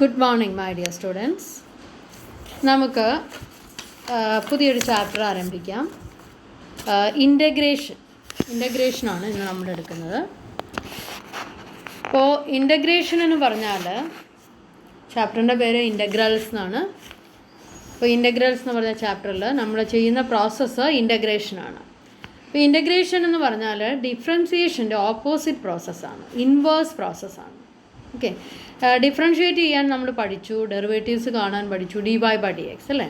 Good morning my dear students. നമുക്ക് പുതിയൊരു chapter ആരംഭിക്കാം. ഇൻ്റഗ്രേഷനാണ് ഇന്ന് നമ്മൾ എടുക്കുന്നത്. അപ്പോൾ ഇൻ്റഗ്രേഷൻ എന്ന് പറഞ്ഞാൽ ചാപ്റ്ററിൻ്റെ പേര് ഇൻ്റഗ്രൽസ് എന്നാണ്. അപ്പോൾ ഇൻ്റഗ്രൽസ് എന്ന് പറഞ്ഞ ചാപ്റ്ററിൽ നമ്മൾ ചെയ്യുന്ന പ്രോസസ്സ് ഇൻ്റഗ്രേഷനാണ്. അപ്പോൾ ഇൻ്റഗ്രേഷൻ എന്ന് പറഞ്ഞാൽ ഡിഫറൻസിയേഷൻ്റെ ഓപ്പോസിറ്റ് പ്രോസസ്സാണ്, ഇൻവേഴ്സ് പ്രോസസ്സാണ്. ഓക്കെ, ഡിഫറൻഷ്യേറ്റ് ചെയ്യാൻ നമ്മൾ പഠിച്ചു, ഡെറിവേറ്റീവ്സ് കാണാൻ പഠിച്ചു, dy ബൈ dx അല്ലേ.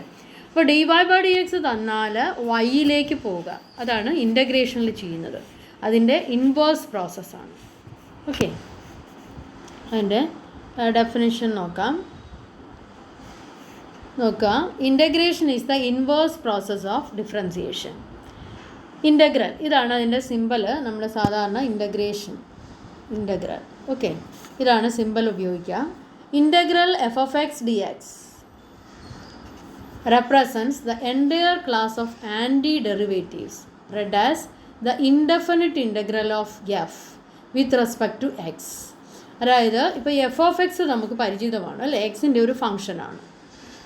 അപ്പോൾ dy ബൈ dx തന്നാൽ വൈയിലേക്ക് പോവുക, അതാണ് ഇൻ്റഗ്രേഷനിൽ ചെയ്യുന്നത്. അതിൻ്റെ ഇൻവേഴ്സ് പ്രോസസ്സാണ്. ഓക്കെ, അതിൻ്റെ ഡെഫിനിഷൻ നോക്കാം. Integration is the inverse process of differentiation. Integral ഇതാണ് അതിൻ്റെ സിമ്പൽ. നമ്മൾ സാധാരണ ഇൻ്റഗ്രൽ ഓക്കെ, ഇതാണ് സിമ്പൽ ഉപയോഗിക്കുക. Integral f of x d X represents the entire class of anti-derivatives read as the indefinite integral of f with respect to x. അതായത് ഇപ്പോൾ F of X നമുക്ക് പരിചിതമാണ് അല്ലേ, എക്സിൻ്റെ ഒരു ഫംഗ്ഷനാണ്.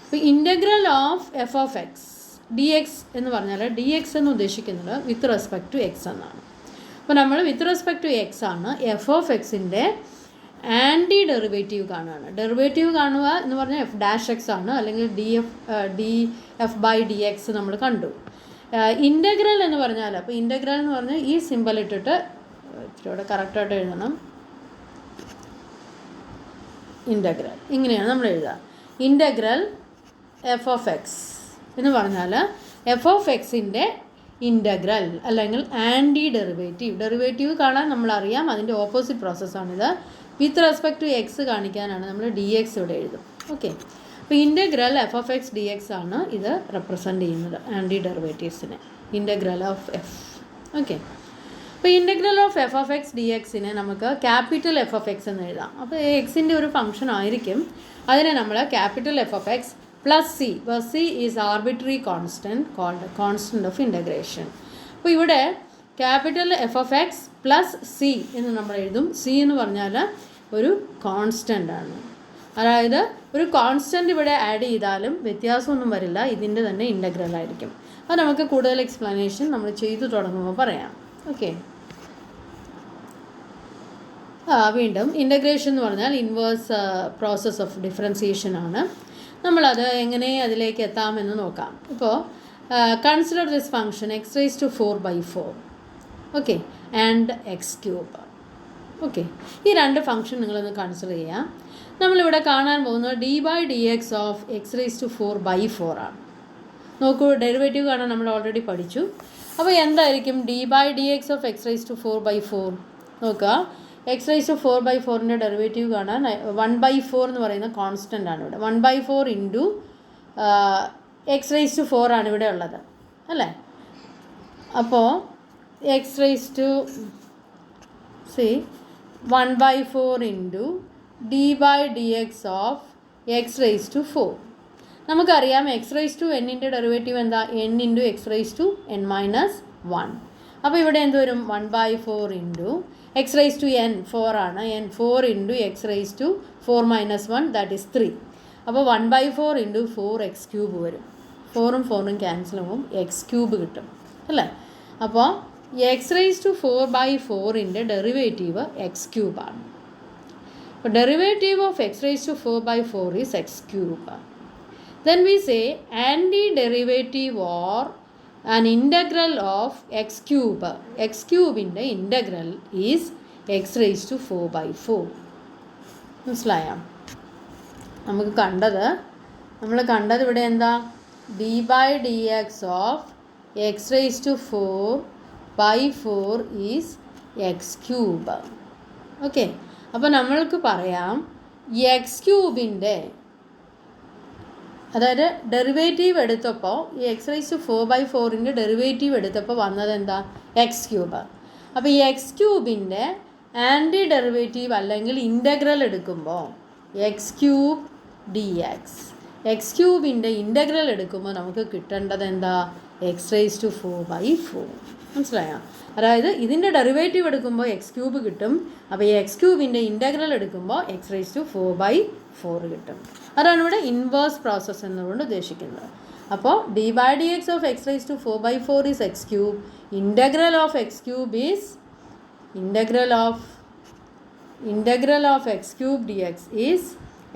ഇപ്പോൾ integral of f of x d x എന്ന് പറഞ്ഞാൽ ഡി എക്സ് എന്ന് ഉദ്ദേശിക്കുന്നത് വിത്ത് റെസ്പെക്ട് ടു എക്സ് എന്നാണ്. അപ്പോൾ നമ്മൾ വിത്ത് റെസ്പെക്ട് ടു എക്സ് ആണ് എഫ് ഓഫ് എക്സിൻ്റെ ആൻറ്റി ഡെറിവേറ്റീവ് കാണുകയാണ്. ഡെറിവേറ്റീവ് കാണുക എന്ന് പറഞ്ഞാൽ എഫ് ഡാഷ് എക്സ് ആണ്, അല്ലെങ്കിൽ d f by d x നമ്മൾ കണ്ടു. ഇൻ്റഗ്രൽ എന്ന് പറഞ്ഞാൽ, അപ്പോൾ ഇൻ്റഗ്രൽ എന്ന് പറഞ്ഞാൽ ഈ സിമ്പൽ ഇട്ടിട്ട് ഇച്ചിരിയോടെ കറക്റ്റായിട്ട് എഴുതണം. ഇൻ്റഗ്രൽ ഇങ്ങനെയാണ് നമ്മൾ എഴുതുക. ഇൻ്റഗ്രൽ എഫ് ഓഫ് എക്സ് എന്ന് പറഞ്ഞാൽ എഫ് ഓഫ് എക്സിൻ്റെ ഇൻ്റഗ്രൽ അല്ലെങ്കിൽ ആൻറ്റി ഡെറിവേറ്റീവ് കാണാൻ നമ്മളറിയാം, അതിൻ്റെ ഓപ്പോസിറ്റ് പ്രോസസ്സാണിത്. വിത്ത് റെസ്പെക്ട് ടു എക്സ് കാണിക്കാനാണ് നമ്മൾ ഡി എക്സ് ഇവിടെ എഴുതും. ഓക്കെ, അപ്പോൾ integral f of x d x ആണ് ഇത് റെപ്രസെൻ്റ് ചെയ്യുന്നത്, ആൻറ്റി ഡെറിവേറ്റീവ്സിനെ. Integral of f. ഓക്കെ, അപ്പോൾ integral of f of x d എക്സിനെ നമുക്ക് ക്യാപിറ്റൽ എഫ് ഓഫ് എക്സ് എന്ന് എഴുതാം. അപ്പോൾ എക്സിൻ്റെ ഒരു ഫംഗ്ഷൻ ആയിരിക്കും, അതിനെ നമ്മൾ capital f of x plus c, c is arbitrary constant called constant of integration. അപ്പോൾ ഇവിടെ capital f of x plus c എന്ന് നമ്മൾ എഴുതും. സി എന്ന് പറഞ്ഞാൽ ഒരു കോൺസ്റ്റൻ്റ് ആണ്, അതായത് ഒരു കോൺസ്റ്റൻ്റ് ഇവിടെ ആഡ് ചെയ്താലും വ്യത്യാസമൊന്നും വരില്ല, ഇതിൻ്റെ തന്നെ ഇൻ്റഗ്രൽ ആയിരിക്കും. അത് നമുക്ക് കൂടുതൽ എക്സ്പ്ലനേഷൻ നമ്മൾ ചെയ്തു തുടങ്ങുമ്പോൾ പറയാം. ഓക്കെ, വീണ്ടും ഇൻ്റഗ്രേഷൻ എന്ന് പറഞ്ഞാൽ ഇൻവേഴ്സ് പ്രോസസ് ഓഫ് ഡിഫറൻസിയേഷൻ ആണ്. നമ്മളത് എങ്ങനെ അതിലേക്ക് എത്താമെന്ന് നോക്കാം. ഇപ്പോൾ consider this function x raise to 4/4 okay and x cube. Okay, ഈ രണ്ട് ഫംഗ്ഷൻ നിങ്ങളൊന്ന് കൺസിഡർ ചെയ്യാം. നമ്മളിവിടെ കാണാൻ പോകുന്നത് d by d x of x raise to 4/4 ആണ്. നോക്കൂ, ഡെറിവേറ്റീവ് കാണാൻ നമ്മൾ ഓൾറെഡി പഠിച്ചു. അപ്പോൾ എന്തായിരിക്കും d by d x of x raise to 4/4? നോക്കുക, എക്സ് റൈസ് ടു 4/4ൻ്റെ ഡെറിവേറ്റീവ് കാണാൻ 1/4 എന്ന് പറയുന്ന കോൺസ്റ്റൻ്റ് ആണ് ഇവിടെ. 1/4 ഇൻറ്റു എക്സ് റൈസ് ടു 4 ആണ് ഇവിടെ ഉള്ളത് അല്ലേ. അപ്പോൾ x raise to 1/4 into d by d x of x raise to 4. നമുക്കറിയാം എക്സ് റൈസ് ടു എന്നിൻ്റെ ഡെറിവേറ്റീവ് എന്താ, n into x raise to n minus 1. അപ്പോൾ ഇവിടെ എന്ത് വരും, 1/4 into x raise to n 4 ആണ്, n 4 into x raise to 4 minus 1 that is 3. അപ്പോൾ 1/4 into 4 x cube വരും. 4ഉം 4ഉം ക്യാൻസൽ ആവും, എക്സ് ക്യൂബ് കിട്ടും അല്ലേ. അപ്പോൾ എക്സ് റൈസ് ടു 4/4ൻ്റെ ഡെറിവേറ്റീവ് എക്സ് ക്യൂബാണ്. അപ്പോൾ derivative of x raise to 4/4 is x cube. Then we say anti derivative or an integral of x cube. x cube in the integral is x raised to 4/4. മനസ്സിലായോ? നമ്മൾ കണ്ടത് ഇവിടെ എന്താ, d by dx of x raised to 4/4 is x cube. Okay, അപ്പോൾ നമ്മൾക്ക് പറയാം x ക്യൂബിൻ്റെ, അതായത് ഡെറിവേറ്റീവ് എടുത്തപ്പോൾ ഈ എക്സ് റൈസ് ടു 4/4ൻ്റെ ഡെറിവേറ്റീവ് എടുത്തപ്പോൾ വന്നത് എന്താ, എക്സ് ക്യൂബ്. അപ്പോൾ ഈ എക്സ് ക്യൂബിൻ്റെ ആൻറ്റി ഡെറിവേറ്റീവ് അല്ലെങ്കിൽ ഇൻ്റഗ്രൽ എടുക്കുമ്പോൾ x cube d x, x ക്യൂബിൻ്റെ ഇൻ്റഗ്രൽ എടുക്കുമ്പോൾ നമുക്ക് കിട്ടേണ്ടത് എന്താ, എക്സ് റൈസ് ടു 4/4. മനസ്സിലായോ? അതായത് ഇതിൻ്റെ ഡെറിവേറ്റീവ് എടുക്കുമ്പോൾ എക്സ് ക്യൂബ് കിട്ടും. അപ്പോൾ ഈ എക്സ് ക്യൂബിൻ്റെ ഇൻ്റഗ്രൽ എടുക്കുമ്പോൾ എക്സ് റൈസ് ടു 4/4 കിട്ടും. അതാണ് ഇവിടെ ഇൻവേഴ്സ് പ്രോസസ്സ് എന്നുകൊണ്ട് ഉദ്ദേശിക്കുന്നത്. അപ്പോൾ d by d x of x raise to 4/4 is x cube. Integral of x cube is integral of x cube dx is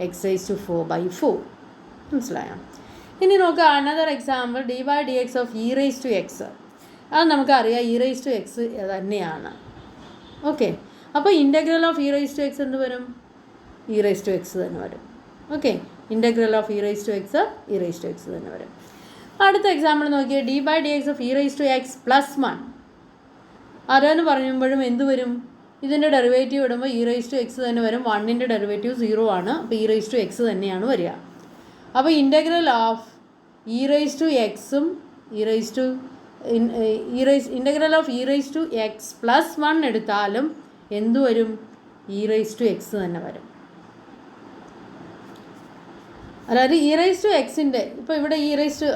x raised to 4/4. മനസ്സിലായോ? ഇനി നോക്കുക another example d by d x of e raise to x. അത് നമുക്കറിയാം e raise to x തന്നെയാണ്. Okay, അപ്പോൾ integral of e raise to x എന്ത് വരും? E raise to x തന്നെ വരും. Okay, integral of e raise to x e raise to x തന്നെ വരും. അടുത്ത എക്സാമ്പിൾ നോക്കിയാൽ d by d x of e raise to x plus 1. അതെന്ന് പറയുമ്പോഴും എന്ത് വരും? ഇതിൻ്റെ ഡെറിവേറ്റീവ് ഇടുമ്പോൾ ഇ റൈസ് ടു എക്സ് തന്നെ വരും. 1ൻ്റെ ഡെറിവേറ്റീവ് 0 ആണ്. അപ്പോൾ ഇ റൈസ് ടു എക്സ് തന്നെയാണ് വരിക. അപ്പോൾ integral of e raise to എക്സും integral of e raise to x plus 1 എടുത്താലും എന്ത് വരും? ഇ റൈസ് ടു എക്സ് തന്നെ വരും. അതായത് ഇ റൈസ് ടു എക്സിൻ്റെ ഇപ്പോൾ ഇവിടെ ഇ റൈസ് ടു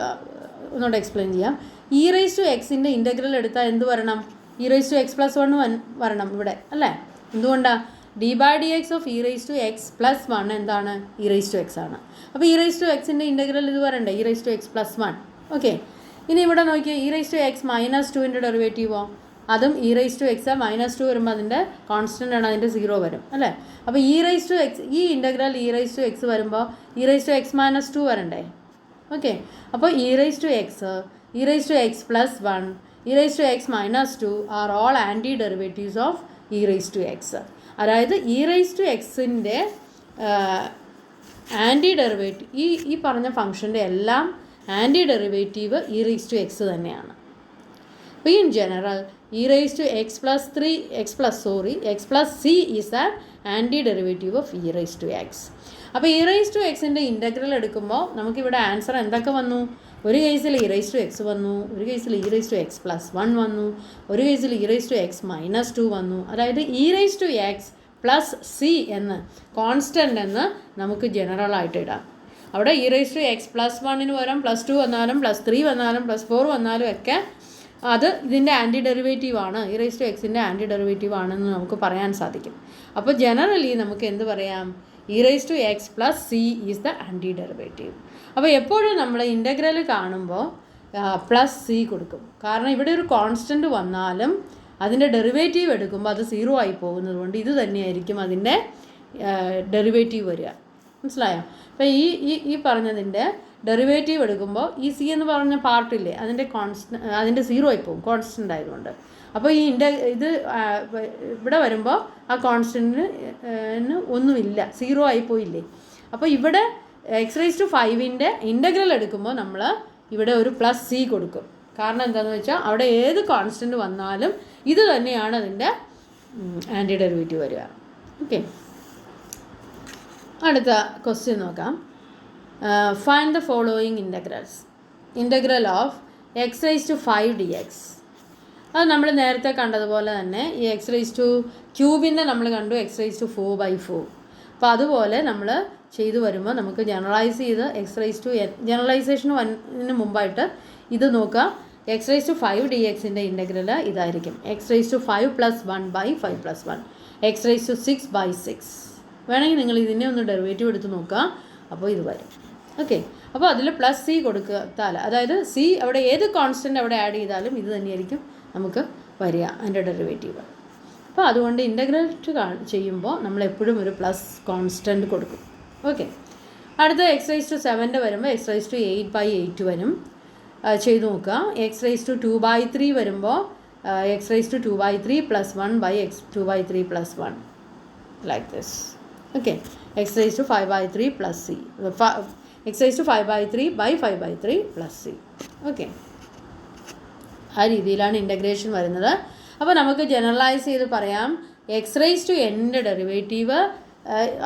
ഒന്നുകൂടെ എക്സ്പ്ലെയിൻ ചെയ്യാം. ഇ റൈസ് ടു എക്സിൻ്റെ ഇൻ്റഗ്രൽ എടുത്താൽ എന്ത് വരണം? E raise to x plus 1 വരണം ഇവിടെ, അല്ലേ? എന്തുകൊണ്ടാണ്? D by d x of e raise to x plus 1 എന്താണ്? ഇ റൈസ് ടു എക്സ് ആണ്. അപ്പോൾ ഇ റൈസ് ടു എക്സിൻ്റെ ഇൻ്റഗ്രൽ ഇത് വരണ്ടേ? E raise to x plus 1. Okay, ഇനി ഇവിടെ നോക്കിയാൽ e raise to x minus 2ൻ്റെ ഡെറിവേറ്റീവോ? അതും ഇ റൈസ് ടു എക്സ് -2 വരുമ്പോൾ അതിൻ്റെ കോൺസ്റ്റൻ്റ് ആണ്, അതിൻ്റെ 0 വരും, അല്ലേ? അപ്പോൾ ഇ റൈസ് ടു എക്സ് ഈ integral e raise to x വരുമ്പോൾ ഇ റൈസ് ടു എക്സ് -2 വരണ്ടേ? ഓക്കെ, അപ്പോൾ e raise to x, e raise to x plus 1, e raise to x -2 are all anti derivatives of e raise to x. അതായത് e raise to എക്സിൻ്റെ anti derivative ഈ പറഞ്ഞ ഫംഗ്ഷൻ്റെ എല്ലാം anti derivative e raise to x തന്നെയാണ്. അപ്പോൾ in general e raise to x plus c is an anti derivative of e raise to x. അപ്പോൾ e raise to എക്സിൻ്റെ integral എടുക്കുമ്പോൾ നമുക്കിവിടെ ആൻസർ എന്തൊക്കെ വന്നു? ഒരു കേസിൽ ഇ റൈസ് ടു എക്സ് വന്നു, ഒരു കേസിൽ e raise to x plus 1 വന്നു, ഒരു കേസിൽ ഇ റൈസ് ടു എക്സ് -2 വന്നു. അതായത് e raise to x plus c എന്ന് കോൺസ്റ്റൻ്റ് എന്ന് നമുക്ക് ജനറലായിട്ട് ഇടാം. അവിടെ e raise to x plus 1 പകരം +2 വന്നാലും +3 വന്നാലും +4 വന്നാലും ഒക്കെ അത് ഇതിൻ്റെ ആൻറ്റി ഡെറിവേറ്റീവ് ആണ്, ഇ റൈസ് ടു എക്സിൻ്റെ ആൻറ്റി ഡെറിവേറ്റീവ് ആണെന്ന് നമുക്ക് പറയാൻ സാധിക്കും. അപ്പോൾ ജനറലി നമുക്ക് എന്ത് പറയാം? E raise to x plus c is the anti derivative. അപ്പോൾ എപ്പോഴും നമ്മൾ ഇൻ്റഗ്രൽ കാണുമ്പോൾ പ്ലസ് സി കൊടുക്കും. കാരണം ഇവിടെ ഒരു കോൺസ്റ്റൻറ്റ് വന്നാലും അതിൻ്റെ ഡെറിവേറ്റീവ് എടുക്കുമ്പോൾ അത് 0 ആയി പോകുന്നത് കൊണ്ട് ഇത് തന്നെയായിരിക്കും അതിൻ്റെ ഡെറിവേറ്റീവ് വരിക. മനസ്സിലായോ? അപ്പോൾ ഈ പറഞ്ഞതിൻ്റെ ഡെറിവേറ്റീവ് എടുക്കുമ്പോൾ ഈ സി എന്ന് പറഞ്ഞ പാർട്ടില്ലേ അതിൻ്റെ 0 ആയി പോകും, കോൺസ്റ്റൻ്റ് ആയതുകൊണ്ട്. അപ്പോൾ ഇത് ഇവിടെ വരുമ്പോൾ ആ കോൺസ്റ്റൻറ്റിന് ഒന്നുമില്ല, 0 ആയി പോയില്ലേ. അപ്പോൾ ഇവിടെ എക്സ് റൈസ് ടു 5ൻ്റെ ഇൻ്റഗ്രൽ എടുക്കുമ്പോൾ നമ്മൾ ഇവിടെ ഒരു പ്ലസ് സി കൊടുക്കും. കാരണം എന്താണെന്ന് വെച്ചാൽ അവിടെ ഏത് കോൺസ്റ്റൻറ്റ് വന്നാലും ഇത് തന്നെയാണ് അതിൻ്റെ ആൻറ്റി ഡെറിവേറ്റീവ് വരിക. ഓക്കെ, അടുത്ത ക്വസ്റ്റ്യൻ നോക്കാം. Find the following integrals. Integral of x raise to 5 dx. അത് നമ്മൾ നേരത്തെ കണ്ടതുപോലെ തന്നെ ഈ എക്സ് റൈസ് ടു ക്യൂബിൻ്റെ നമ്മൾ കണ്ടു എക്സ് റൈസ് ടു 4/4. അപ്പോൾ അതുപോലെ നമ്മൾ ചെയ്തു വരുമ്പോൾ നമുക്ക് ജനറലൈസ് ചെയ്ത് എക്സ് റൈസ് ടു ജനറലൈസേഷന് മുമ്പായിട്ട് ഇത് നോക്കുക. എക്സ് റൈസ് ടു 5 dxൻ്റെ ഇൻ്റഗ്രൽ ഇതായിരിക്കും. X raise to 5 + 1/5 + 1, x raise to 6/6. വേണമെങ്കിൽ നിങ്ങൾ ഇതിനെ ഒന്ന് ഡെറിവേറ്റീവ് എടുത്ത് നോക്കുക, അപ്പോൾ ഇത് വരും. ഓക്കെ, അപ്പോൾ അതിൽ പ്ലസ് സി കൊടുത്താൽ, അതായത് സി അവിടെ ഏത് കോൺസ്റ്റൻ്റ് അവിടെ ആഡ് ചെയ്താലും ഇത് തന്നെയായിരിക്കും നമുക്ക് വരിക അതിൻ്റെ ഡെറിവേറ്റീവ്. അപ്പോൾ അതുകൊണ്ട് ഇൻ്റഗ്രേറ്റ് ചെയ്യുമ്പോൾ നമ്മൾ എപ്പോഴും ഒരു പ്ലസ് കോൺസ്റ്റൻറ്റ് കൊടുക്കും. ഓക്കെ, അടുത്ത എക്സ് റൈസ് ടു 7 വരുമ്പോൾ എക്സ് റൈസ് ടു 8/8 വരും. ചെയ്ത് നോക്കുക. എക്സ് റൈസ് ടു 2/3 വരുമ്പോൾ x raise to 2/3 + 1/2/3 + 1 like this. Okay, x raise to 5/3 + c, x raise to 5/3/5/3 + c. Okay, ആ രീതിയിലാണ് ഇൻ്റഗ്രേഷൻ വരുന്നത്. അപ്പോൾ നമുക്ക് ജനറലൈസ് ചെയ്ത് പറയാം. എക്സ് റൈസ് ടു എൻ്റെ ഡെറിവേറ്റീവ്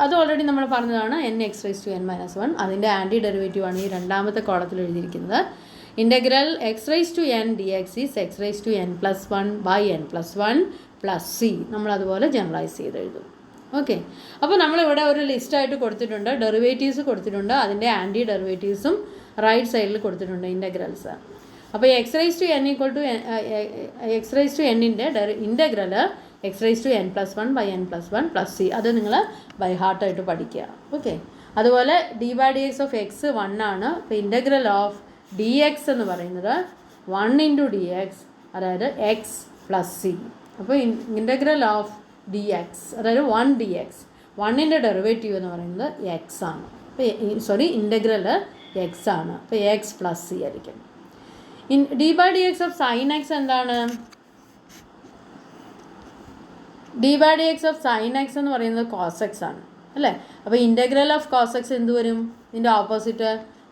അത് ഓൾറെഡി നമ്മൾ പറഞ്ഞതാണ്, n(x raised to n - 1). അതിൻ്റെ ആൻറ്റി ഡെറിവേറ്റീവാണ് ഈ രണ്ടാമത്തെ കോളത്തിൽ എഴുതിയിരിക്കുന്നത്. Integral x raise to n dx is x raise to n + 1/n + 1 + c. നമ്മളതുപോലെ ജനറലൈസ് ചെയ്ത് എഴുതും. ഓക്കെ, അപ്പോൾ നമ്മളിവിടെ ഒരു ലിസ്റ്റായിട്ട് കൊടുത്തിട്ടുണ്ട്, ഡെറിവേറ്റീവ്സ് കൊടുത്തിട്ടുണ്ട്, അതിൻ്റെ ആൻറ്റി ഡെറിവേറ്റീവ്സും റൈറ്റ് സൈഡിൽ കൊടുത്തിട്ടുണ്ട് ഇൻ്റഗ്രൽസ്. അപ്പോൾ x raise to n equal to x raise to എന്നിൻ്റെ integral x raise to n + 1 / n + 1 + c. അത് നിങ്ങൾ ബൈ ഹാർട്ടായിട്ട് പഠിക്കുക. ഓക്കെ. അതുപോലെ d/dx ഓഫ് എക്സ് 1 ആണ്. അപ്പോൾ ഇൻ്റഗ്രൽ ഓഫ് ഡി എക്സ് എന്ന് പറയുന്നത് 1 × dx, അതായത് എക്സ് + c. അപ്പോൾ ഇൻ്റഗ്രൽ ഓഫ് ഡി എക്സ്, അതായത് 1 dx, 1ൻ്റെ ഡെറിവേറ്റീവ് എന്ന് പറയുന്നത് എക്സ് ആണ്. അപ്പോൾ ഇൻ്റഗ്രൽ എക്സ് ആണ്. അപ്പോൾ എക്സ് + c ആയിരിക്കും. d/dx ഓഫ് സൈൻ എക്സ് എന്താണ്? d/dx ഓഫ് സൈൻ എക്സ് എന്ന് പറയുന്നത് കോസ് എക്സ് ആണ് അല്ലേ. അപ്പോൾ ഇൻ്റഗ്രൽ ഓഫ് കോസ് എക്സ് എന്ത് വരും? ഇതിൻ്റെ opposite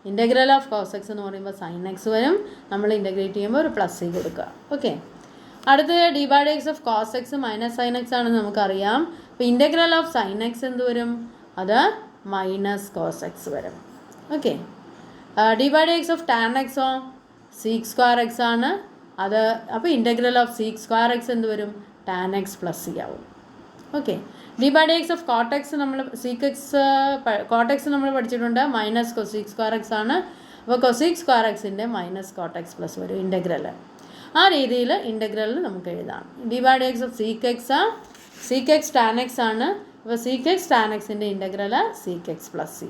integral of cos x എന്ന് പറയുമ്പോൾ സൈൻ എക്സ് വരും. നമ്മൾ ഇൻ്റഗ്രേറ്റ് ചെയ്യുമ്പോൾ ഒരു പ്ലസ് സി കൊടുക്കുക. ഓക്കെ. അടുത്തത് d/dx of cos x minus sine x ആണെന്ന് നമുക്കറിയാം. അപ്പോൾ ഇൻ്റഗ്രൽ ഓഫ് സൈൻ എക്സ് എന്ത് വരും? അത് മൈനസ് കോസ് എക്സ് വരും. ഓക്കെ. d/dx ഓഫ് ടാൻ എക്സോ sec² x ആണ്. അത് അപ്പോൾ ഇൻ്റഗ്രൽ ഓഫ് sec² x എന്ത് വരും? ടാൻ എക്സ് + c ആവും. Okay. d/dx of cot x നമ്മൾ കോട്ട് എക്സ് നമ്മൾ പഠിച്ചിട്ടുണ്ട്, മൈനസ് cosec² x ആണ്. അപ്പോൾ cosec² xൻ്റെ മൈനസ് കോട്ട് എക്സ് പ്ലസ് വരും ഇൻ്റഗ്രൽ. ആ രീതിയിൽ ഇൻ്റഗ്രൽ നമുക്ക് എഴുതാം. d/dx of sec x tan x ആണ്. അപ്പോൾ sec x ടാൻ എക്സിൻ്റെ ഇൻ്റഗ്രൽ sec x + c.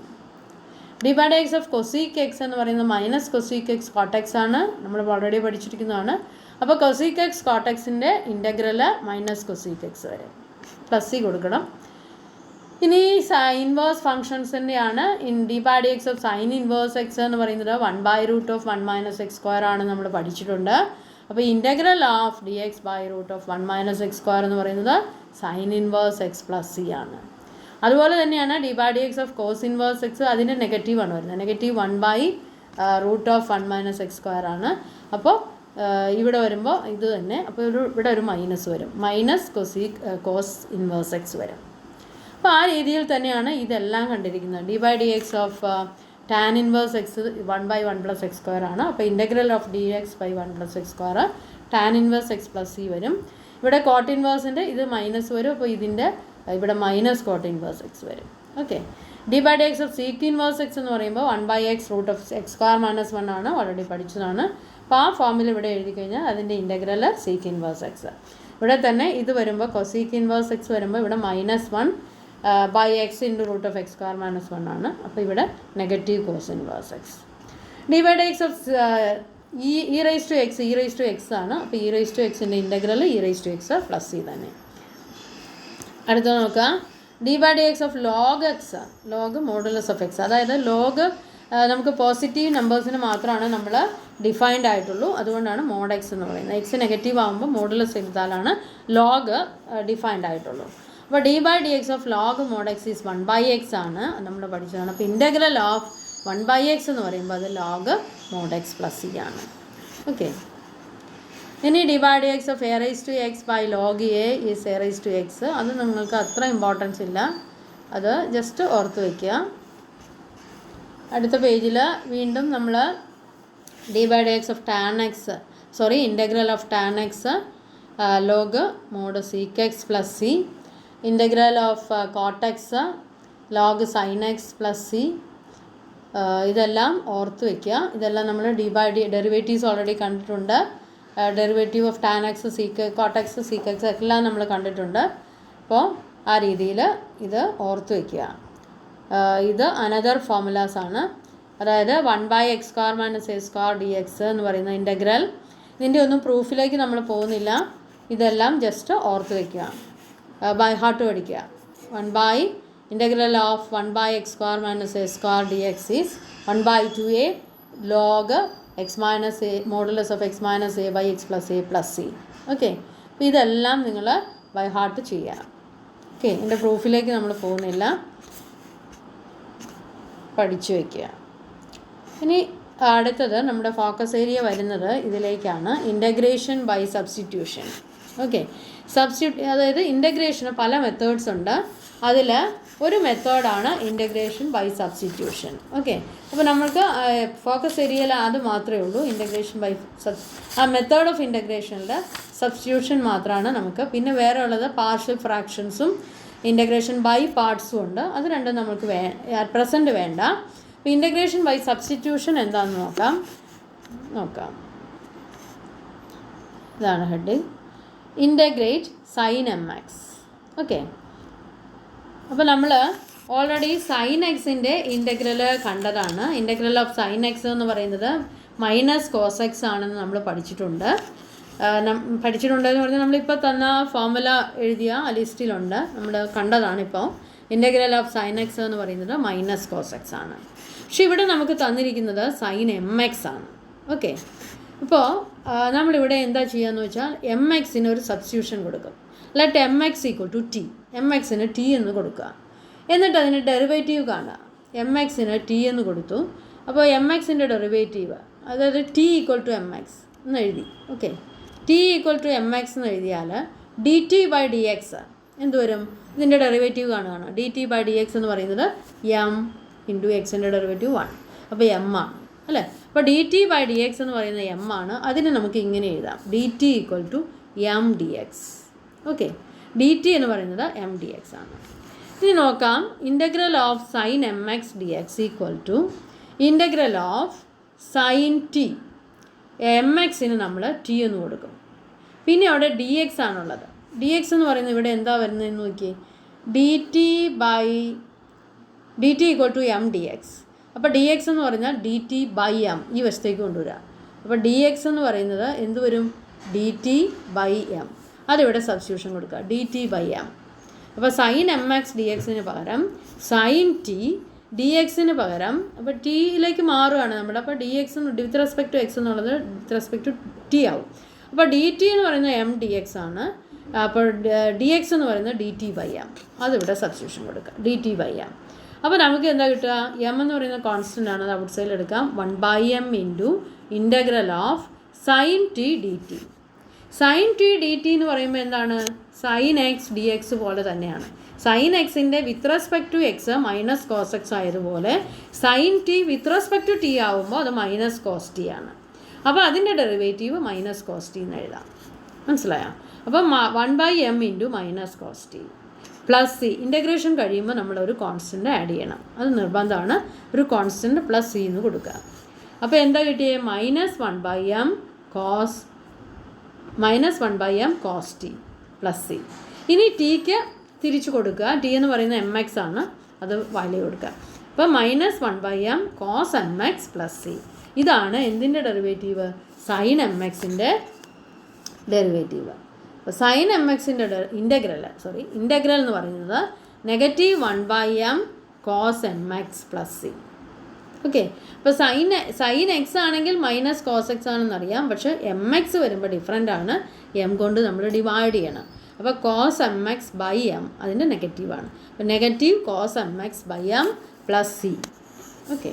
d/dx of cosec x എന്ന് പറയുന്നത് minus cosec x cot x ആണ്. നമ്മൾ ഓൾറെഡി പഠിച്ചിരിക്കുന്നതാണ്. അപ്പോൾ cosec x cot xൻ്റെ ഇൻ്റഗ്രൽ മൈനസ് cosec x വരെ + c കൊടുക്കണം. ഇനി ഇൻവേഴ്സ് ഫങ്ഷൻസിൻ്റെയാണ്. d/dx of sine inverse x എന്ന് പറയുന്നത് 1/√(1 - x²) ആണ്, നമ്മൾ പഠിച്ചിട്ടുണ്ട്. അപ്പോൾ ഇൻ്റഗ്രൽ ഓഫ് dx/√(1 - x² എന്ന് പറയുന്നത് സൈൻ ഇൻവേഴ്സ് എക്സ് + c ആണ്. അതുപോലെ തന്നെയാണ് d/dx of cos inverse X, അതിൻ്റെ നെഗറ്റീവാണ് വരുന്നത്. -1/√(1 - x² ആണ്. അപ്പോൾ ഇവിടെ വരുമ്പോൾ ഇത് തന്നെ. അപ്പോൾ ഇവിടെ ഒരു മൈനസ് വരും, മൈനസ് കോസ് ഇൻവേഴ്സ് എക്സ് വരും. അപ്പോൾ ആ രീതിയിൽ തന്നെയാണ് ഇതെല്ലാം കണ്ടിരിക്കുന്നത്. d/dx of tan inverse X 1/1 + x² ആണ്. അപ്പോൾ integral of dx/1 + x² tan inverse X + c വരും. ഇവിടെ കോട്ട് ഇൻവേഴ്സിൻ്റെ ഇത് മൈനസ് വരും. അപ്പോൾ ഇതിൻ്റെ ഇവിടെ മൈനസ് കോട്ട് ഇൻവേഴ്സ് എക്സ് വരും. Okay. d/dx of sec inverse x എന്ന് പറയുമ്പോൾ 1/x√(x² - 1 ആണ്, ഓൾറെഡി പഠിച്ചതാണ്. അപ്പോൾ ആ ഫോമിൽ ഇവിടെ എഴുതി കഴിഞ്ഞാൽ അതിൻ്റെ ഇൻ്റഗ്രൽ sec ഇൻവേഴ്സ് എക്സ്. ഇവിടെ തന്നെ ഇത് വരുമ്പോൾ cosec ഇൻവേഴ്സ് എക്സ് വരുമ്പോൾ ഇവിടെ -1/x √(x² - 1 ആണ്. അപ്പോൾ ഇവിടെ negative cos inverse x. d/dx of e⁻x ആണ്. അപ്പോൾ e⁻xൻ്റെ ഇൻ്റഗ്രൽ e⁻x + c തന്നെ. അടുത്ത നോക്കാം. d/dx of log x, log modulus of X, അതായത് ലോഗ് നമുക്ക് പോസിറ്റീവ് നമ്പേഴ്സിന് മാത്രമാണ് നമ്മൾ ഡിഫൈൻഡ് ആയിട്ടുള്ളൂ. അതുകൊണ്ടാണ് മോഡ് എക്സ് എന്ന് പറയുന്നത്. എക്സ് നെഗറ്റീവ് ആകുമ്പോൾ മോഡുലസ് എടുത്താലാണ് ലോഗ് ഡിഫൈൻഡ് ആയിട്ടുള്ളൂ. അപ്പോൾ d/dx of log mode X is 1/x ആണ്, നമ്മൾ പഠിച്ചതാണ്. അപ്പോൾ ഇൻ്റഗ്രൽ ഓഫ് 1/x എന്ന് പറയുമ്പോൾ അത് ലോഗ് മോഡ് എക്സ് + c ആണ്. ഓക്കെ. ഇനി d/dx of a⁻x log a is a⁻x. അത് നിങ്ങൾക്ക് അത്ര ഇമ്പോർട്ടൻസ് ഇല്ല, അത് ജസ്റ്റ് ഓർത്ത് വയ്ക്കുക. അടുത്ത പേജിൽ വീണ്ടും നമ്മൾ d/dx of tan X integral of tan X log mode sec x + c, integral of cot X log sign X + c. ഇതെല്ലാം ഓർത്ത് വയ്ക്കുക. ഇതെല്ലാം നമ്മൾ ഡെറിവേറ്റീവ്സ് ഓൾറെഡി കണ്ടിട്ടുണ്ട്. Derivative of tan X coat X sec x എല്ലാം നമ്മൾ കണ്ടിട്ടുണ്ട്. അപ്പോൾ ആ രീതിയിൽ ഇത് ഓർത്ത് വയ്ക്കുക. ഇത് അനദർ ഫോമുലാസ് ആണ്. അതായത് 1/x² - a² dx എന്ന് പറയുന്ന ഇൻ്റഗ്രൽ. ഇതിൻ്റെ ഒന്നും പ്രൂഫിലേക്ക് നമ്മൾ പോകുന്നില്ല, ഇതെല്ലാം ജസ്റ്റ് ഓർത്ത് വയ്ക്കുക, ബൈ ഹാർട്ട് പഠിക്കുക. Integral of 1/x² - a² dx is 1/2a log x - a modulus of x - a/x + a + c. Okay. അപ്പോൾ ഇതെല്ലാം നിങ്ങൾ ബൈ ഹാർട്ട് ചെയ്യുക. ഓക്കെ. ഇതിൻ്റെ പ്രൂഫിലേക്ക് നമ്മൾ പോകുന്നില്ല, പഠിച്ചു വയ്ക്കുക. ഇനി അടുത്തത് നമ്മുടെ ഫോക്കസ് ഏരിയ വരുന്നത് ഇതിലേക്കാണ്, ഇൻ്റഗ്രേഷൻ ബൈ സബ്സ്റ്റിറ്റ്യൂഷൻ. ഓക്കെ. അതായത് ഇൻ്റഗ്രേഷന് പല മെത്തേഡ്സ് ഉണ്ട്. അതിൽ ഒരു മെത്തേഡാണ് ഇൻ്റഗ്രേഷൻ ബൈ സബ്സ്റ്റിറ്റ്യൂഷൻ. ഓക്കെ. അപ്പോൾ നമ്മൾക്ക് ഫോക്കസ് ഏരിയയിൽ അത് മാത്രമേ ഉള്ളൂ, ഇൻ്റഗ്രേഷൻ ബൈ ആ മെത്തേഡ് ഓഫ് ഇൻ്റഗ്രേഷനിൽ സബ്സ്റ്റിറ്റ്യൂഷൻ മാത്രമാണ് നമുക്ക്. പിന്നെ വേറെ ഉള്ളത് പാർഷ്യൽ ഫ്രാക്ഷൻസും ഇൻ്റഗ്രേഷൻ ബൈ പാർട്സും ഉണ്ട്. അത് രണ്ടും നമുക്ക് പ്രസൻറ്റ് വേണ്ട. അപ്പോൾ ഇൻ്റഗ്രേഷൻ ബൈ സബ്സ്റ്റിറ്റ്യൂഷൻ എന്താണെന്ന് നോക്കാം. ഇതാണ് heading. Integrate sine m x. Okay, അപ്പോൾ നമ്മൾ ഓൾറെഡി സൈൻ എക്സിൻ്റെ ഇൻ്റഗ്രൽ കണ്ടതാണ്. ഇൻ്റഗ്രൽ ഓഫ് സൈൻ എക്സ് എന്ന് പറയുന്നത് മൈനസ് കോസ് എക്സ് ആണെന്ന് നമ്മൾ പഠിച്ചിട്ടുണ്ടെന്ന് പറഞ്ഞാൽ നമ്മളിപ്പോൾ തന്ന ഫോർമുല എഴുതിയ ലിസ്റ്റിലുണ്ട്, നമ്മൾ കണ്ടതാണ്. ഇപ്പോൾ ഇൻ്റഗ്രൽ ഓഫ് സൈൻ എക്സ് എന്ന് പറയുന്നത് മൈനസ് കോസ് എക്സ് ആണ്. പക്ഷെ ഇവിടെ നമുക്ക് തന്നിരിക്കുന്നത് സൈൻ എം എക്സ് ആണ്. ഓക്കെ, ഇപ്പോൾ നമ്മളിവിടെ എന്താ ചെയ്യുകയെന്ന് വെച്ചാൽ എം എക്സിന് ഒരു സബ്സ്റ്റിറ്റ്യൂഷൻ കൊടുക്കും. Let m x equal to t. M എക്സിന് ടി എന്ന് കൊടുക്കുക. എന്നിട്ട് അതിന് ഡെറിവേറ്റീവ് കാണുക. എം എക്സിന് ടി എന്ന് കൊടുത്തു. അപ്പോൾ എം എക്സിൻ്റെ ഡെറിവേറ്റീവ്, അതായത് t equal to m x എന്ന് എഴുതി. ഓക്കെ, t equal to m x എന്ന് എഴുതിയാൽ d t by d x എന്ത് വരും? ഇതിൻ്റെ ഡെറിവേറ്റീവ് കാണുകയാണ്. D t by d x എന്ന് പറയുന്നത് എം ഇൻറ്റു എക്സിൻ്റെ ഡെറിവേറ്റീവ് 1. അപ്പോൾ എം ആണ് അല്ലേ? അപ്പോൾ d t by d x എന്ന് പറയുന്നത് എം ആണ്. അതിന് നമുക്ക് ഇങ്ങനെ എഴുതാം, d t equal to m d x. Okay, d t എന്ന് പറയുന്നത് എം ഡി എക്സ് ആണ്. ഇനി നോക്കാം, integral of sine m x d x equal to integral of sine t. M എക്സിന് നമ്മൾ ടി എന്ന് കൊടുക്കും. പിന്നെ അവിടെ ഡി എക്സ് ആണുള്ളത്. ഡി എക്സ് എന്ന് പറയുന്നത് ഇവിടെ എന്താ വരുന്നതെന്ന് നോക്കി, d t equal to m d x. അപ്പോൾ ഡി എക്സ് എന്ന് പറഞ്ഞാൽ ഡി ടി ബൈ എം ഈ വശത്തേക്ക് കൊണ്ടുവരിക. അപ്പോൾ ഡി എക്സ് എന്ന് പറയുന്നത് എന്ത് വരും? D t by m. അതിവിടെ സബ്സ്റ്റിറ്റ്യൂഷൻ കൊടുക്കുക, ഡി ടി ബൈ എം. അപ്പോൾ സൈൻ എം എക്സ് ഡി എക്സിന് പകരം സൈൻ ടി ഡി എക്സിന് പകരം, അപ്പോൾ ടിയിലേക്ക് മാറുകയാണ് നമ്മൾ. അപ്പോൾ d x with respect to x എന്നുള്ളത് വിത്ത് റെസ്പെക്ട് ടു ടി ആവും. അപ്പോൾ ഡി ടി എന്ന് പറയുന്നത് എം ഡി എക്സ് ആണ്. അപ്പോൾ ഡി എക്സ് എന്ന് പറയുന്നത് ഡി ടി ബൈ എം. അതിവിടെ സബ്സ്റ്റിറ്റ്യൂഷൻ കൊടുക്കുക, ഡി ടി ബൈ എം. അപ്പോൾ നമുക്ക് എന്താ കിട്ടുക? എം എന്ന് പറയുന്ന കോൺസ്റ്റൻ്റ് ആണ്, അത് ഔട്ട് സൈഡിൽ എടുക്കാം. 1/m into integral of sine t d t. Sine t d t എന്ന് പറയുമ്പോൾ എന്താണ്? സൈൻ എക്സ് ഡി എക്സ് പോലെ തന്നെയാണ്. സൈൻ എക്സിൻ്റെ with respect to x minus cos x ആയതുപോലെ sine t with respect to t ആവുമ്പോൾ അത് മൈനസ് കോസ് ടി ആണ്. അപ്പോൾ അതിൻ്റെ ഡെറിവേറ്റീവ് മൈനസ് കോസ് ടി എന്ന് എഴുതാം. മനസ്സിലായോ? അപ്പം 1/m into minus cos t plus c. Integration കഴിയുമ്പോൾ നമ്മളൊരു കോൺസ്റ്റൻ്റ് ആഡ് ചെയ്യണം, അത് നിർബന്ധമാണ്. ഒരു കോൺസ്റ്റൻ്റ് പ്ലസ് സി എന്ന് കൊടുക്കുക. അപ്പോൾ എന്താ കിട്ടിയത്? -1/m cos t plus c. ഇനി ടിക്ക് തിരിച്ചു കൊടുക്കുക. ടി എന്ന് പറയുന്നത് എം എക്സ് ആണ്, അത് വാല്യൂ കൊടുക്കുക. അപ്പോൾ -1/m cos m x plus c. ഇതാണ് എന്തിൻ്റെ ഡെറിവേറ്റീവ്? സൈൻ എം എക്സിൻ്റെ ഡെറിവേറ്റീവ്. അപ്പോൾ സൈൻ എം എക്സിൻ്റെ ഇൻ്റഗ്രൽ എന്ന് പറയുന്നത് -1/m cos m x plus c. Okay, അപ്പോൾ സൈൻ എക്സ് ആണെങ്കിൽ മൈനസ് കോസ് എക്സ് ആണെന്നറിയാം. പക്ഷേ എം എക്സ് വരുമ്പോൾ ഡിഫറെൻ്റ് ആണ്, എം കൊണ്ട് നമ്മൾ ഡിവൈഡ് ചെയ്യണം. അപ്പോൾ cos m x by m അതിൻ്റെ നെഗറ്റീവാണ്. അപ്പോൾ negative cos m x by m plus c. Okay,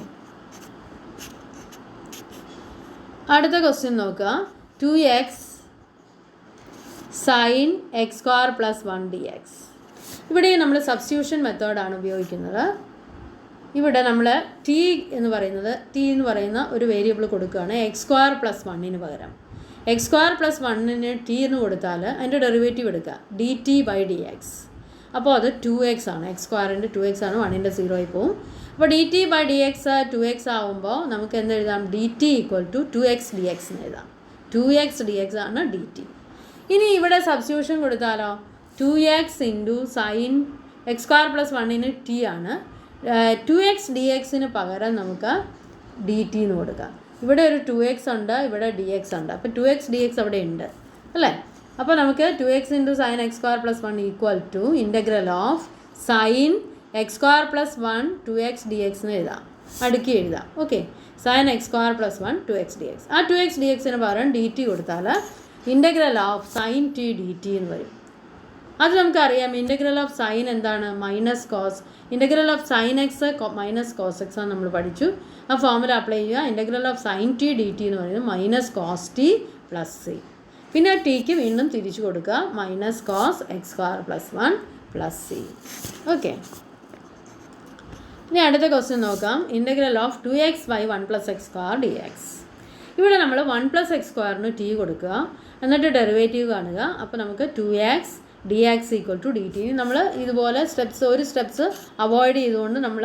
അടുത്ത ക്വസ്റ്റ്യൻ നോക്കുക. 2x sine x square plus 1 d x. ഇവിടെ നമ്മൾ സബ്സ്റ്റിറ്റ്യൂഷൻ മെത്തേഡാണ് ഉപയോഗിക്കുന്നത്. ഇവിടെ നമ്മൾ ടി എന്ന് പറയുന്ന ഒരു വേരിയബിൾ കൊടുക്കുകയാണ്. എക്സ് സ്ക്വയർ പ്ലസ് 1ന് പകരം എക്സ് സ്ക്വയർ പ്ലസ് 1ന് ടി എന്ന് കൊടുത്താൽ അതിൻ്റെ ഡെറിവേറ്റീവ് എടുക്കുക, d t by d x. അപ്പോൾ അത് 2x ആണ്. എക്സ് സ്ക്വയറിൻ്റെ 2x ആണ്, 1ൻ്റെ 0 ആയി പോവും. അപ്പോൾ d t by d x 2x ആവുമ്പോൾ നമുക്ക് എന്തെഴുതാം? D t equal to 2x d x എന്ന് എഴുതാം. 2x ഡി എക്സ് ആണ് ഡി ടി. ഇനി ഇവിടെ സബ്സ്റ്റിറ്റ്യൂഷൻ കൊടുത്താലോ? 2x into sine x square plus 1ന് ടി ആണ്. 2x ഡി എക്സിന് പകരം നമുക്ക് ഡി ടി എന്ന് കൊടുക്കാം. ഇവിടെ ഒരു 2x ഉണ്ട്, ഇവിടെ ഡി എക്സ് ഉണ്ട്. അപ്പോൾ 2x ഡി എക്സ് അവിടെ ഉണ്ട് അല്ലേ? അപ്പോൾ നമുക്ക് 2x into sine x square plus 1 equal to integral of sine x square plus 1 2x d x എന്ന് എഴുതാം, അടുക്കി എഴുതാം. Okay, sine x square plus 1 2x d x. ആ 2x ഡി എക്സിന് പകരം ഡി ടി കൊടുത്താൽ integral of sine t d t എന്ന് വരും. അത് നമുക്കറിയാം. ഇൻ്റഗ്രൽ ഓഫ് സൈൻ എന്താണ്? Minus cos. Integral of sine x minus cos x ആണ് നമ്മൾ പഠിച്ചു. ആ ഫോർമുല അപ്ലൈ ചെയ്യുക. Integral of sine t d t എന്ന് പറയുന്നത് minus cos t plus c. പിന്നെ ടിക്ക് വീണ്ടും തിരിച്ചു കൊടുക്കുക, minus cos x square plus 1 plus c. Okay, ഇനി അടുത്ത ക്വസ്റ്റ്യൻ നോക്കാം. Integral of 2x by 1 plus x square d x. ഇവിടെ നമ്മൾ 1 പ്ലസ് എക്സ് സ്ക്വയറിന് ടി കൊടുക്കുക, എന്നിട്ട് ഡെറിവേറ്റീവ് കാണുക. അപ്പോൾ നമുക്ക് 2x d x equal to d t. നമ്മൾ ഇതുപോലെ സ്റ്റെപ്സ് അവോയ്ഡ് ചെയ്തുകൊണ്ട് നമ്മൾ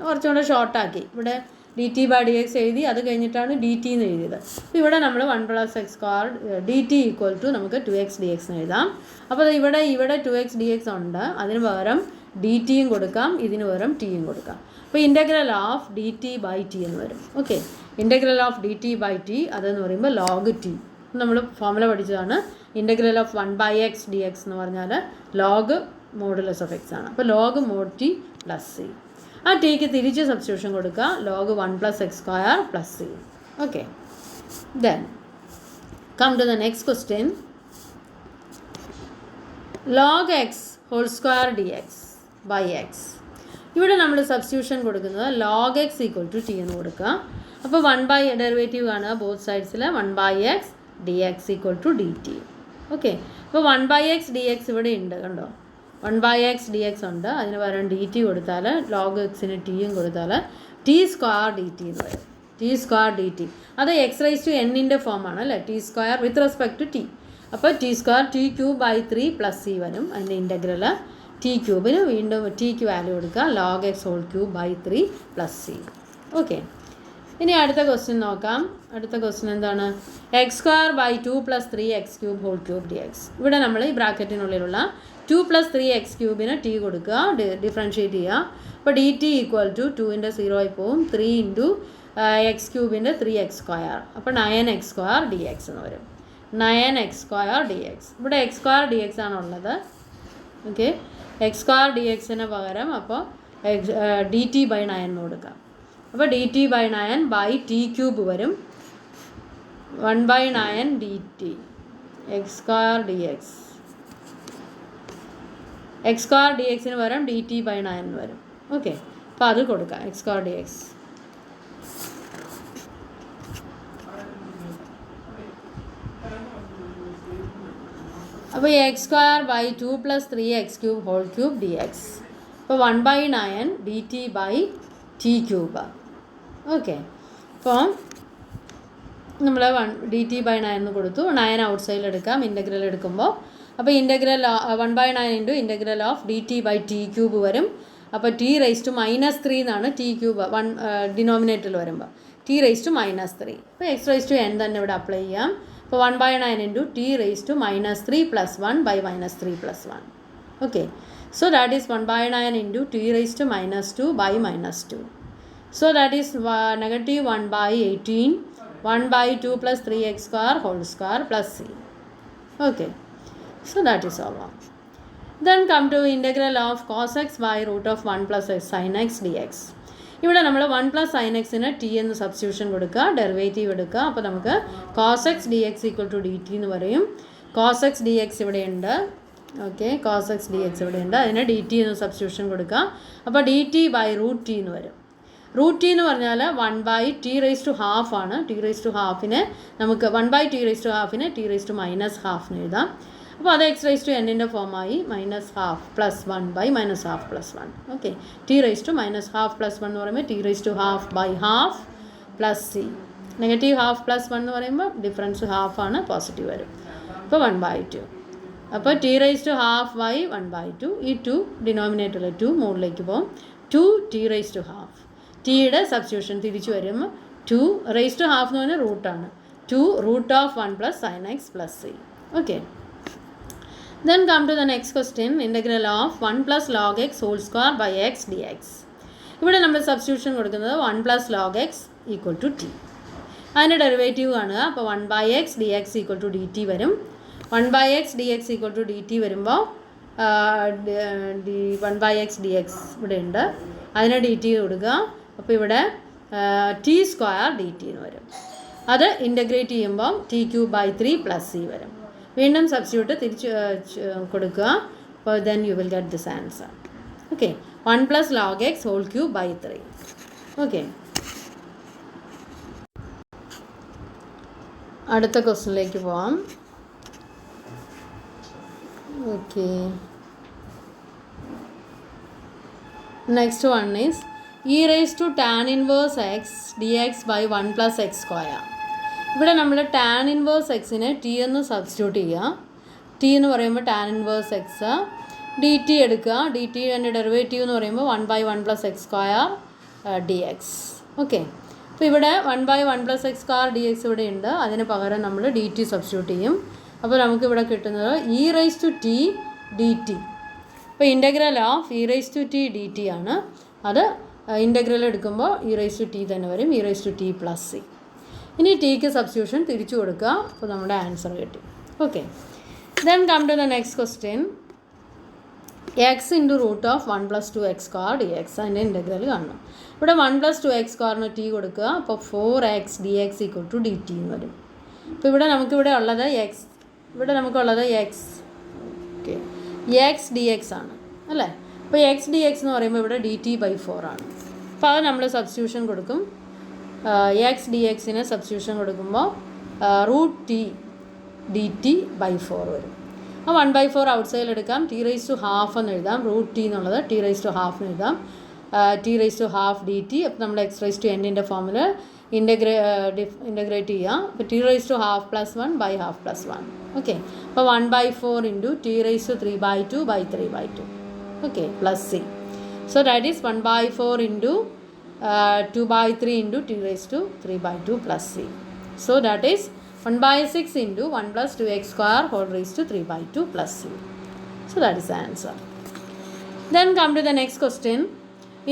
കുറച്ചുകൂടെ ഷോർട്ടാക്കി. ഇവിടെ d t by d x എഴുതി, അത് കഴിഞ്ഞിട്ടാണ് ഡി ടി എന്ന് എഴുതിയത്. അപ്പോൾ ഇവിടെ നമ്മൾ 1 + x² D t equal to നമുക്ക് 2x dx എന്ന് എഴുതാം. അപ്പോൾ ഇവിടെ 2x dx ഉണ്ട്, അതിന് പകരം ഡി ടിയും കൊടുക്കാം, ഇതിന് പകരം ടിയും കൊടുക്കാം. അപ്പോൾ integral of d t by t എന്ന് വരും. Okay, integral of d t by t അതെന്ന് പറയുമ്പോൾ ലോഗ് ടി. നമ്മൾ ഫോർമുല പഠിച്ചതാണ്. ഇൻ്റഗ്രൽ ഓഫ് 1/x dx എന്ന് പറഞ്ഞാൽ ലോഗ് മോഡുലസ് ഓഫ് എക്സ് ആണ്. അപ്പോൾ log mod t plus c. ആ ടിക്ക് തിരിച്ച് സബ്സ്റ്റിറ്റ്യൂഷൻ കൊടുക്കുക, log 1 + x² + c. Okay, then come to the next question. log x whole square dx by x. ഇവിടെ നമ്മൾ സബ്സ്റ്റിറ്റ്യൂഷൻ കൊടുക്കുന്നത് log x = t എന്ന് കൊടുക്കുക. അപ്പോൾ 1 ഡെറിവേറ്റീവ് കാണുക ബോത്ത് സൈഡ്സിൽ, 1/x dx = dt. ഓക്കെ, അപ്പോൾ 1/x dx ഇവിടെ ഉണ്ട്, കണ്ടോ, 1/x dx ഉണ്ട്, അതിന് പകരം ഡി ടി കൊടുത്താൽ log xന് ടിയും കൊടുത്താൽ t² dt എന്ന് വരും. t² dt അത് x⁻n ഫോമാണ് അല്ലേ, t² with respect to T. അപ്പോൾ t² t³ / 3 + c വരും. അതിൻ്റെ ഇൻ്റഗ്രൽ t³ വീണ്ടും ടിക്ക് വാല്യൂ കൊടുക്കുക, log x whole³ / 3 + c. Okay, ഇനി അടുത്ത ക്വസ്റ്റ്യൻ നോക്കാം. അടുത്ത ക്വസ്റ്റ്യൻ എന്താണ്? x² / 2 + 3x³ whole³ dx. ഇവിടെ നമ്മൾ ഈ ബ്രാക്കറ്റിനുള്ളിലുള്ള 2 + 3x³ ടി കൊടുക്കുക, ഡിഫറൻഷ്യേറ്റ് ചെയ്യുക. അപ്പോൾ ഡി ടി ഈക്വൽ ടു 2ൻ്റെ 0 ആയി പോവും, 3 × x³ 3x². അപ്പോൾ 9x² dx എന്ന് വരും. 9x² dx. ഇവിടെ x² dx ആണുള്ളത്. ഓക്കെ, x² dxന് പകരം അപ്പോൾ ഡി ടി ബൈ 9 എന്ന് കൊടുക്കാം. അപ്പോൾ ഡി ടി ബൈ 9 /t³ വരും, 1/9 dt x² dx. x² dxന് പകരം ഡി ടി ബൈ 9 വരും. ഓക്കെ, അപ്പോൾ അത് കൊടുക്കാം, x² dx. അപ്പോൾ x² / 2 + 3x³ whole³ dx. അപ്പോൾ 1/9 dt ബൈ t³. ഓക്കെ, അപ്പോൾ നമ്മൾ ഡി ടി ബൈ 9 എന്ന് കൊടുത്തു, 9 ഔട്ട് സൈഡിൽ എടുക്കാം ഇൻ്റഗ്രൽ എടുക്കുമ്പോൾ. അപ്പോൾ integral 1/9 × integral of d t by t³ വരും. അപ്പോൾ t⁻³ എന്നാണ് t³ 1 ഡിനോമിനേറ്ററിൽ വരുമ്പോൾ, t⁻³ അപ്പോൾ x⁻n തന്നെ ഇവിടെ അപ്ലൈ ചെയ്യാം. അപ്പോൾ 1/9 × t⁻³ + 1 / -3 + 1. Okay, so that is 1/9 × t⁻² / -2. So that is -1/18 1/2 + 3x² whole² + c. Okay, so that is all. Then come to integral of cos x by √1 + x sin x dx. ഇവിടെ നമ്മൾ 1 + sin x-ന് T എന്ന് substitution കൊടുക്കുക, derivative എടുക്കുക. അപ്പോൾ നമുക്ക് cos x dx = dt എന്ന് പറയും. cos x dx ഇവിടെയുണ്ട്. ഓക്കെ, cos x dx ഇവിടെയുണ്ട്, അതിന് ഡി ടി എന്ന് സബ്സ്റ്റിറ്റ്യൂഷൻ കൊടുക്കുക. അപ്പോൾ ഡി ടി ബൈ √t എന്ന് വരും. √t എന്ന് പറഞ്ഞാൽ 1/t⁻½ ആണ്. t⁻½ നമുക്ക് 1/t⁻½ t⁻−½ എഴുതാം. അപ്പോൾ അത് x⁻n ഫോമായി -½ + 1/−½ + 1. ഓക്കെ, t⁻−½ + 1 എന്ന് പറയുമ്പോൾ t⁻½ / ½ + c. -½ + 1 എന്ന് പറയുമ്പോൾ ഡിഫറൻസ് ½ ആണ്, പോസിറ്റീവ് വരും. അപ്പോൾ 1/2. അപ്പോൾ t⁻½ / 1/2. ഈ 2 ഡിനോമിനേറ്ററിൽ 2 മുകളിലേക്ക് പോകും, 2t⁻². ടിയുടെ സബ്സ്റ്റിറ്റ്യൂഷൻ തിരിച്ചു വരും. 2⁻½ എന്ന് പറഞ്ഞാൽ റൂട്ടാണ്, 2√1 + sin x + c. Okay, then come to the next question. Integral of 1 + log x whole² by x dx. ഇവിടെ നമ്മൾ സബ്സ്റ്റിറ്റ്യൂഷൻ കൊടുക്കുന്നത് 1 + log x = t. അതിൻ്റെ ഡെറിവേറ്റീവ് കാണുക. അപ്പോൾ 1/x dx = dt വരും. 1/x dx = dt വരുമ്പോൾ 1/x dx ഇവിടെ ഉണ്ട്, അതിന് ഡി ടി കൊടുക്കുക. അപ്പോൾ ഇവിടെ t² dt എന്ന് വരും. അത് ഇൻ്റഗ്രേറ്റ് ചെയ്യുമ്പോൾ t³ / 3 + c വരും. വീണ്ടും സബ്സ്റ്റിറ്റ്യൂട്ട് തിരിച്ച് കൊടുക്കുക. അപ്പോൾ then you will get this answer. Okay, 1 + log x whole³ / 3. Okay, അടുത്ത ക്വസ്റ്റ്യനിലേക്ക് പോവാം. Okay, next one is e⁻tan 1x dx by 1 + x². ഇവിടെ നമ്മൾ tan 1x-നെ ടി എന്ന് സബ്സ്റ്റിറ്റ്യൂട്ട് ചെയ്യുക. ടി എന്ന് പറയുമ്പോൾ tan 1x ഡി ടി എടുക്കുക. ഡി ടി എൻ്റെ ഡെറിവേറ്റീവ് എന്ന് പറയുമ്പോൾ 1/1 + x² dx. ഓക്കെ, അപ്പോൾ ഇവിടെ 1/1 + x സ്ക്വയർ ഡി എക്സ് ഇവിടെ ഉണ്ട്. അതിന് പകരം നമ്മൾ ഡി ടി സബ്സ്റ്റിറ്റ്യൂട്ട് ചെയ്യും. അപ്പോൾ നമുക്കിവിടെ കിട്ടുന്നത് e⁻t dt. അപ്പോൾ ഇൻ്റഗ്രൽ ഓഫ് e⁻t dt ആണ്. അത് ഇൻ്റഗ്രൽ എടുക്കുമ്പോൾ e⁻t തന്നെ വരും, e⁻t + c. ഇനി ടിക്ക് സബ്സ്റ്റിറ്റ്യൂഷൻ തിരിച്ചു കൊടുക്കുക. അപ്പോൾ നമ്മുടെ ആൻസർ കിട്ടി. Okay, then come to the next question. x × √1 + 2x square d x, അതിൻ്റെ ഇൻ്റഗ്രൽ കാണണം. ഇവിടെ 1 + 2x സ്ക്വയറിന് ടി കൊടുക്കുക. അപ്പോൾ 4x dx = dt എന്ന് വരും. അപ്പോൾ ഇവിടെ നമുക്കിവിടെ ഉള്ളത് എക്സ്, ഇവിടെ നമുക്കുള്ളത് X, okay, X d x ആണ് അല്ലേ. അപ്പോൾ എക്സ് ഡി എക്സ് എന്ന് പറയുമ്പോൾ ഇവിടെ dt/4 ആണ്. അപ്പോൾ അത് നമ്മൾ സബ്സ്റ്റിറ്റ്യൂഷൻ കൊടുക്കും. എക്സ് ഡി എക്സിന് സബ്സ്റ്റിറ്റ്യൂഷൻ കൊടുക്കുമ്പോൾ √t dt/4 വരും. ആ 1/4 ഔട്ട് സൈഡിൽ എടുക്കാം. t⁻½ എന്ന് എഴുതാം. √t എന്നുള്ളത് t⁻½ എന്ന് എഴുതാം. t⁻½ dt. അപ്പോൾ നമ്മൾ x⁻n ഫോമിൽ ഇൻ്റഗ്രേറ്റ് ചെയ്യാം. അപ്പോൾ t⁻½ + 1/2 + 1. ഓക്കെ, അപ്പോൾ 1/4 × t⁻³ okay, + c. So that is 1/4 × 2/3 × t⁻³ + c. So that is 1/6 × 1 + 2x square whole raised to 3/2 + c. So that is the answer. Then come to the next question.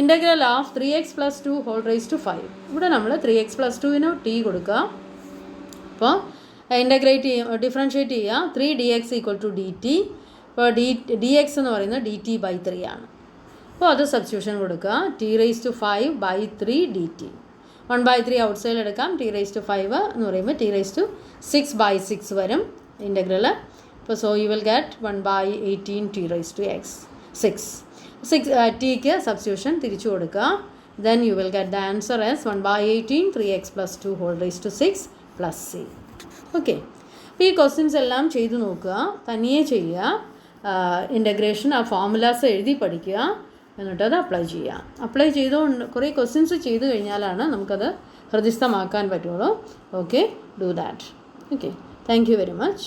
Integral of 3x + 2 whole raised to 5. ഇവിടെ നമ്മൾ 3x + 2 t കൊടുക്കുക. അപ്പോൾ differentiate ചെയ്യുക. 3 dx = dt. അപ്പോൾ dx എന്ന് പറയുന്നത് dt/3 ആണ്. അപ്പോൾ അത് സബ്സ്റ്റിറ്റ്യൂഷൻ കൊടുക്കുക. t⁻5/3 dt. 1/3 ഔട്ട് സൈഡിൽ എടുക്കാം. t⁻5 എന്ന് പറയുമ്പോൾ t⁻6/6 വരും ഇൻ്റഗ്രൽ. അപ്പോൾ so you will get 1/18 t⁻6 tick substitution തിരിച്ചു കൊടുക്കുക. Then you will get the answer as 1/18 3x + 2 whole raised to 6 + c. Okay, അപ്പോൾ ഈ ക്വസ്റ്റ്യൻസ് എല്ലാം ചെയ്തു നോക്കുക, തനിയെ ചെയ്യുക. ഇൻ്റഗ്രേഷൻ ആ ഫോർമുലാസ് എഴുതി പഠിക്കുക, എന്നിട്ട് അത് അപ്ലൈ ചെയ്യുക. അപ്ലൈ ചെയ്തുകൊണ്ട് കുറേ ക്വസ്റ്റ്യൻസ് ചെയ്ത് കഴിഞ്ഞാലാണ് നമുക്കത് ഹൃദിസ്ഥമാക്കാൻ പറ്റുള്ളൂ. Okay, do that. Okay, thank you very much.